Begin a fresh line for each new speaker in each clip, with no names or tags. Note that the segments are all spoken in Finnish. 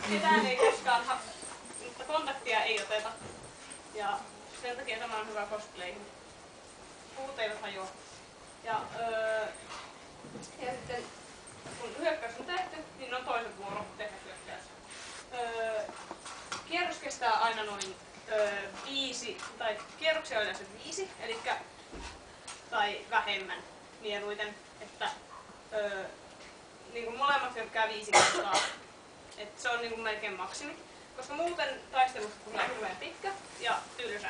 ketään ei koskaan mutta kontaktia ei oteta. Ja sen takia tämä on hyvä cosplayhin. Puut eivät hajoa. Ja sitten kun hyökkäys on tehty, niin on toisen vuoro tehdä hyökkäys. Kierros kestää aina noin 5, tai kierroksia on yleensä 5, tai vähemmän mieluiten, että niin kuin molemmat hyökkää 5 kertaa. Et se on niin kuin melkein maksimi, koska muuten taistelusta tulee hirveän pitkä ja tylsä.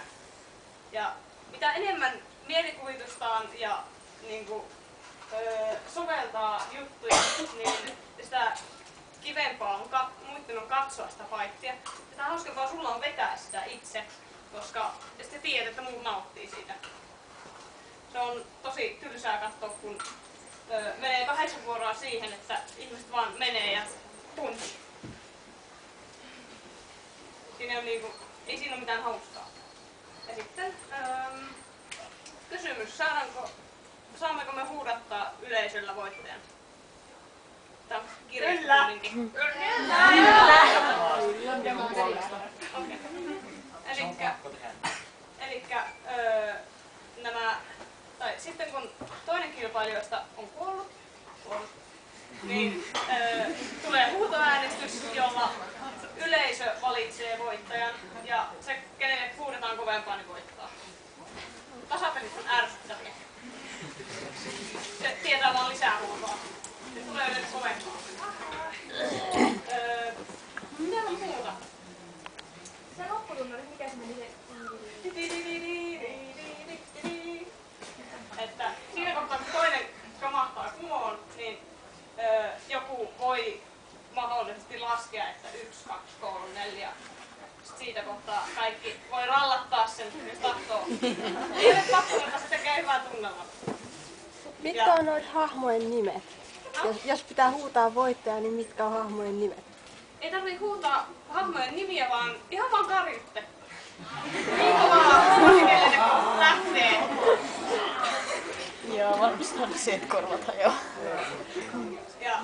Ja mitä enemmän mielikuvitustaan ja niin kuin, soveltaa juttuja, niin sitä kivempaa on muiden on katsoa sitä fightia. Sitä hauskempaa sulla on vetää sitä itse, koska sitten tiedät, että muut nauttii siitä. Se on tosi tylsää katsoa, kun menee 8 vuoroa siihen, että ihmiset vaan menee ja punch. Siinä on niinku, ei siinä ole mitään hauskaa. Ja sitten kysymys, saammeko me huudattaa yleisöllä voittajan? Tämä on kirjaskuninkin. Elikkä sitten kun toinen kilpailijoista on kuollut niin tulee huutoäänestys, jolla yleisö valitsee voittajan ja se, kenelle huudetaan kovempaa, niin voittaa. Tasapelit on ärsyttäviä. Se tietää vaan lisää huutoa. Se tulee yleensä kovempaa. Mitä on muuta?
Se lopputunnari, mikä se meni se?
Että siinä kohtaa, kun toinen romahtaa kumoon, niin joku voi mahdollisesti laskea, että 1, 2, 3, 4. Sitten siitä kohtaa kaikki voi rallattaa sen, jos tahtoo. Ei ole pakko, mutta se tekee hyvää tunnelmaa.
Mitkä on noita hahmojen nimet? Jos pitää huutaa voittajaa, niin mitkä on hahmojen nimet?
Ei tarvii huutaa hahmojen nimiä, vaan ihan vaan karjutte. Niin kovaa suosikelle kun lähtee.
Joo, varmasti on se korvata, joo.
Ja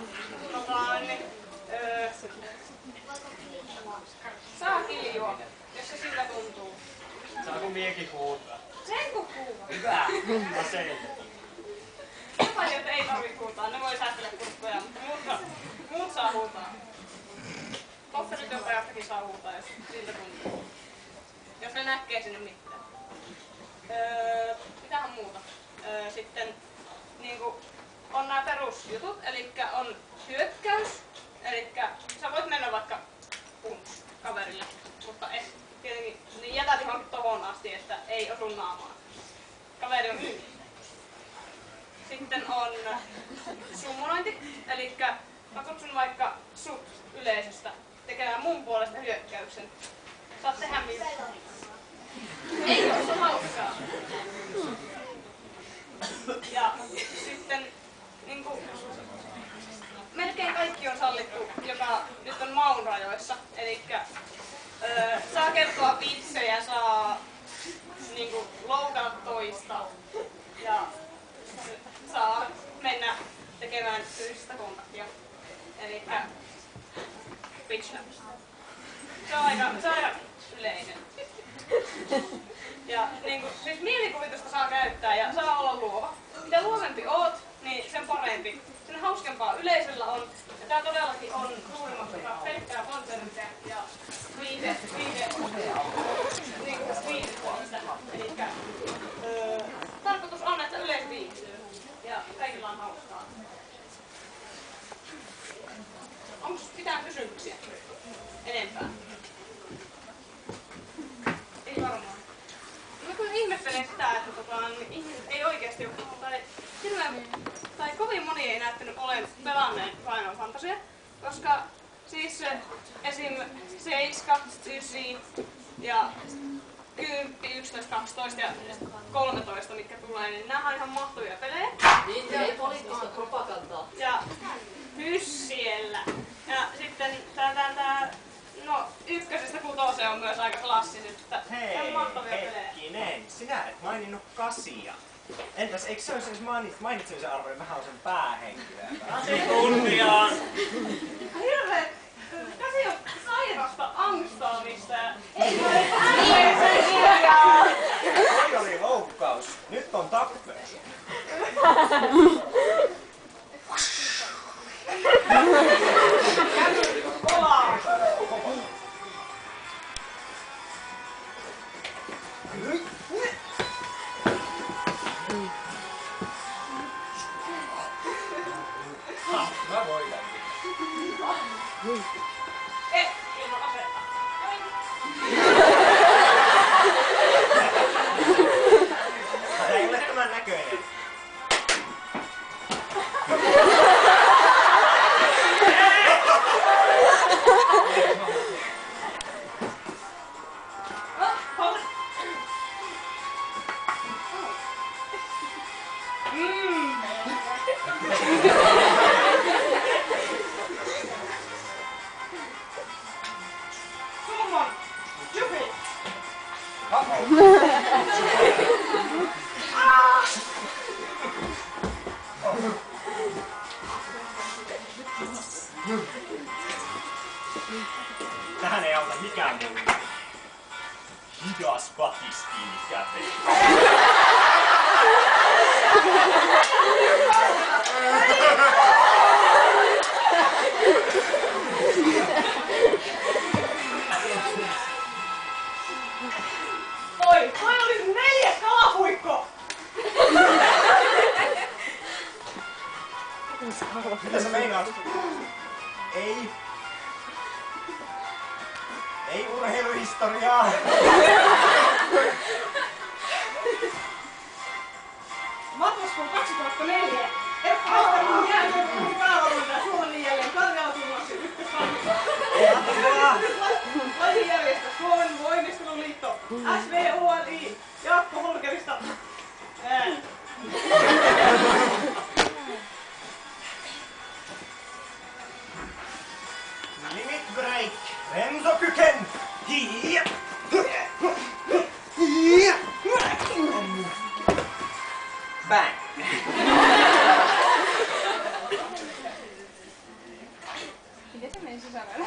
saa kiljua, jos se siltä tuntuu.
Saako miekin huutaa?
Sen kun kuuluu.
Hyvä! Aseita.
Kilpailijoita ei tarvitse huutaa, ne voi säästellä kurkkuja, mutta muut saa huutaa. Kofferityöpajastakin saa huutaa, jos siltä tuntuu. Jos ne näkee sinne mitään. Mitähän muuta? Sitten niinku, on nämä perusjutut, eli on hyökkäys, eli sä voit mennä vaikka kaverille, mutta tietenkin niin jätät johonkin tohon asti, että ei osu naamaan. Kaveri on hyvin. Sitten on summonointi, eli mä kutsun vaikka sut yleisöstä tekemään mun puolesta hyökkäyksen. Saat tehdä mitä. Ei oo, se on hauskaa. Ja sitten niinku, melkein kaikki on sallittu, joka nyt on maun rajoissa. Elikkä saa kertoa vitsejä, saa niinku, loukata toista ja saa mennä tekemään fyysistä kontaktia. Elikkä bitch slap. Se on aika yleinen. Ja niinku, siis mielikuvitusta saa käyttää ja saa olla luova. Mitä luovempi oot, niin sen parempi. Sen hauskempaa yleisöllä on. Ja tää todellakin on suurimmaksi osaa pelkkää konserttia ja viihdepuolista. Elikkä tarkoitus on, että yleisö viihtyy ja kaikilla on hauskaa. Onko mitään kysymyksiä enempää? Ei varmaan. Mä kyllä ihmettelen sitä, että ihmiset ei oikeasti tai kovin moni ei näyttänyt olen pelanneen Final Fantasyä, koska siis esim. 7, 9 ja 10, 11, 12 ja 13, mitkä tulee, niin nämä on ihan mahtavia pelejä.
Niitä ei poliittista propagandaa.
Ja siellä. Ja sitten tää no 1-6 on myös aika klassiset.
Hei,
mahtavia pelejä.
hetkinen, sinä et maininnut 8. Entäs eikö se olisi edes mainitsemisen arvoinen vähän sen päähenkilöä?
Kunniaan! Hirveet! 8 on raikasta angstaamista ja ääneen kirjaa.
Toi oli loukkaus. Nyt on tappelu.
Kolaa.
Mä voitan.
Ilman asetta.
Tää ei ole tämän näköinen.
Summon. Jupi.
Tähän ei auta mikään muu. Hidas batistiini käveli.
Toi oli 4 kalapuikko!
Mitä sä meinaat? Ei. Ei urheiluhistoriaa.
Matkaskuu 2004. Erkka Aiskarman jääkiekkoilun päävalmentaja Suomen jälleen Karjala tunnoksen ykköskannusta. Lajijärjestö Suomen voimisteluliitto SVOLI Jaakko Holkerista.
Limit break. Renzo Kyken. Hiia. Hiia. Bang.
Miten se meni sisällä?